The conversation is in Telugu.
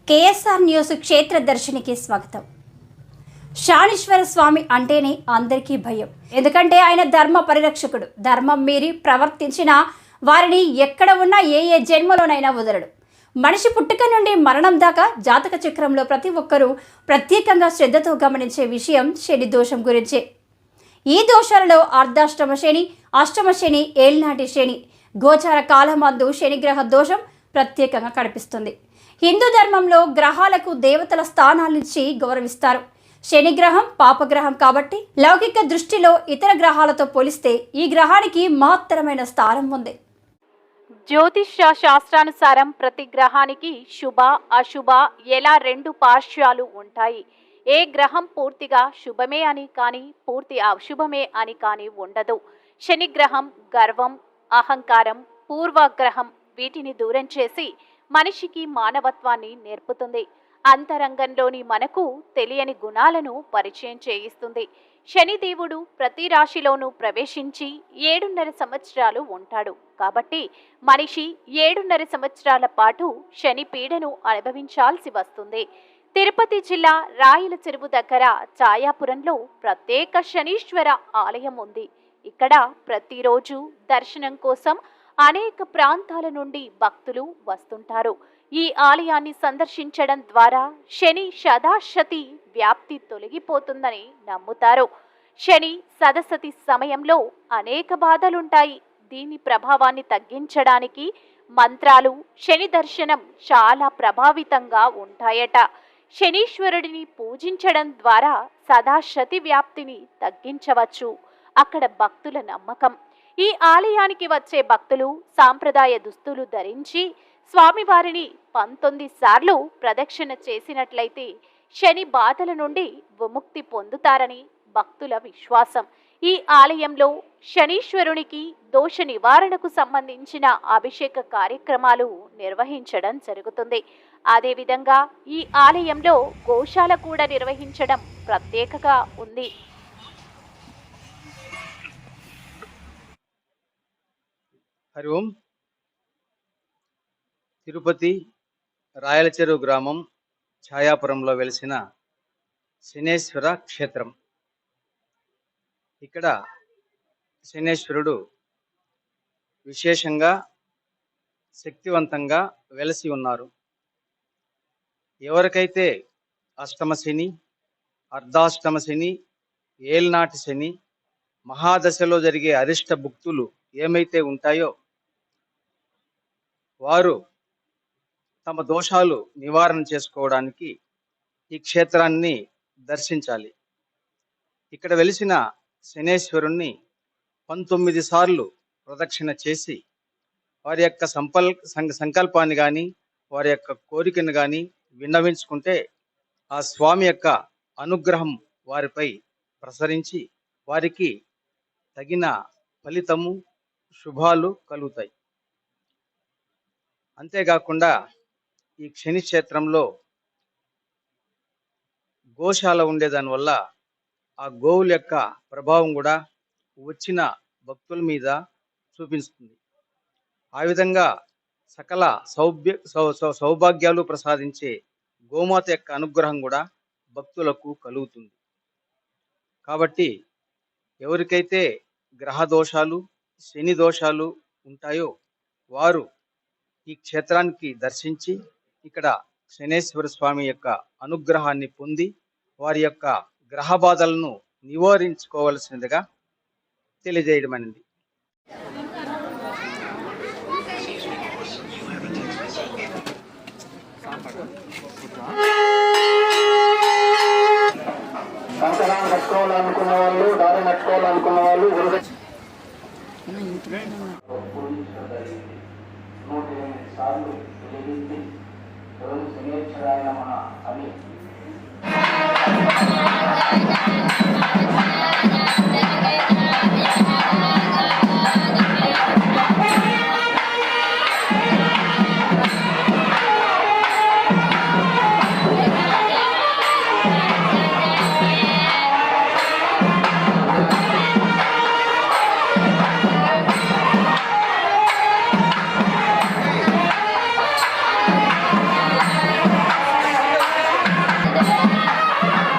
కేఎస్ఆర్ న్యూస్ క్షేత్ర దర్శనికి స్వాగతం. శానీశ్వర స్వామి అంటేనే అందరికీ భయం. ఎందుకంటే ఆయన ధర్మ పరిరక్షకుడు. ధర్మం మీరి ప్రవర్తించిన వారిని ఎక్కడ ఉన్నా ఏ జన్మలోనైనా వదలడు. మనిషి పుట్టుక నుండి మరణం దాకా జాతక చక్రంలో ప్రతి ఒక్కరూ ప్రత్యేకంగా శ్రద్ధతో గమనించే విషయం శని దోషం గురించే. ఈ దోషాలలో అర్ధాష్టమ శని, అష్టమ శని, ఏళ్నాటి శని, గోచార కాలమందు శనిగ్రహ దోషం ప్రత్యేకంగా కనిపిస్తుంది. హిందూ ధర్మంలో గ్రహాలకు దేవతల స్థానాలిచ్చి గౌరవిస్తారు. శనిగ్రహం పాపగ్రహం కాబట్టి లౌకిక దృష్టిలో ఇతర గ్రహాలతో పోలిస్తే ఈ గ్రహానికి మహత్తరమైన స్థానం ఉంది. జ్యోతిష్య శాస్త్రానుసారం ప్రతి గ్రహానికి శుభ అశుభ ఎలా రెండు పార్శ్వాలు ఉంటాయి. ఏ గ్రహం పూర్తిగా శుభమే అని కానీ పూర్తి అశుభమే అని కానీ ఉండదు. శనిగ్రహం గర్వం, అహంకారం, పూర్వగ్రహం వీటిని దూరం చేసి మనిషికి మానవత్వాన్ని నేర్పుతుంది. అంతరంగంలోని మనకు తెలియని గుణాలను పరిచయం చేయిస్తుంది. శనిదేవుడు ప్రతి రాశిలోనూ ప్రవేశించి 7.5 సంవత్సరాలు ఉంటాడు. కాబట్టి మనిషి 7.5 సంవత్సరాల పాటు శని పీడను అనుభవించాల్సి వస్తుంది. తిరుపతి జిల్లా రాయల చెరువు దగ్గర ఛాయాపురంలో ప్రత్యేక శనీశ్వర ఆలయం ఉంది. ఇక్కడ ప్రతిరోజు దర్శనం కోసం అనేక ప్రాంతాల నుండి భక్తులు వస్తుంటారు. ఈ ఆలయాన్ని సందర్శించడం ద్వారా శని సదాశతి వ్యాప్తి తొలగిపోతుందని నమ్ముతారు. శని సదశతి సమయంలో అనేక బాధలుంటాయి. దీని ప్రభావాన్ని తగ్గించడానికి మంత్రాలు, శని దర్శనం చాలా ప్రభావితంగా ఉంటాయట. శనీశ్వరుడిని పూజించడం ద్వారా సదాశతి వ్యాప్తిని తగ్గించవచ్చు. అక్కడ భక్తుల నమ్మకం. ఈ ఆలయానికి వచ్చే భక్తులు సాంప్రదాయ దుస్తులు ధరించి స్వామివారిని 19 సార్లు ప్రదక్షిణ చేసినట్లయితే శని బాధల నుండి విముక్తి పొందుతారని భక్తుల విశ్వాసం. ఈ ఆలయంలో శనీశ్వరునికి దోష నివారణకు సంబంధించిన అభిషేక కార్యక్రమాలు నిర్వహించడం జరుగుతుంది. అదేవిధంగా ఈ ఆలయంలో గోశాల కూడా నిర్వహించడం ప్రత్యేకగా ఉంది. హరి ఓం. తిరుపతి రాయలచెరువు గ్రామం ఛాయాపురంలో వెలిసిన శనేశ్వర క్షేత్రం. ఇక్కడ శనేశ్వరుడు విశేషంగా శక్తివంతంగా వెలసి ఉన్నారు. ఎవరికైతే అష్టమ శని, అర్ధాష్టమ శని, ఏల్నాటి శని, మహాదశలో జరిగే అరిష్ట భుక్తులు ఏమైతే ఉంటాయో వారు తమ దోషాలు నివారణ చేసుకోవడానికి ఈ క్షేత్రాన్ని దర్శించాలి. ఇక్కడ వెలిసిన శనేశ్వరుణ్ణి 19 సార్లు ప్రదక్షిణ చేసి వారి యొక్క సంకల్పాన్ని కానీ వారి యొక్క కోరికను కానీ విన్నవించుకుంటే ఆ స్వామి యొక్క అనుగ్రహం వారిపై ప్రసరించి వారికి తగిన ఫలితము, శుభాలు కలుగుతాయి. అంతేకాకుండా ఈ శని క్షేత్రంలో గోశాల ఉండేదానివల్ల ఆ గోవుల యొక్క ప్రభావం కూడా వచ్చిన భక్తుల మీద చూపిస్తుంది. ఆ విధంగా సకల సౌభాగ్యాలు ప్రసాదించే గోమాత యొక్క అనుగ్రహం కూడా భక్తులకు కలుగుతుంది. కాబట్టి ఎవరికైతే గ్రహ దోషాలు, శని దోషాలు ఉంటాయో వారు ఈ క్షేత్రానికి దర్శించి ఇక్కడ శనేశ్వర స్వామి యొక్క అనుగ్రహాన్ని పొంది వారి యొక్క గ్రహ బాధలను నివారించుకోవలసినదిగా తెలియజేయడమైనది. కంకణం కట్టుకోవాలనుకున్న వాళ్ళు, దారి నట్టుకోవాలనుకున్న వాళ్ళు 108 సార్లు వెలిగించి శనేశ్వరాయ నమః అని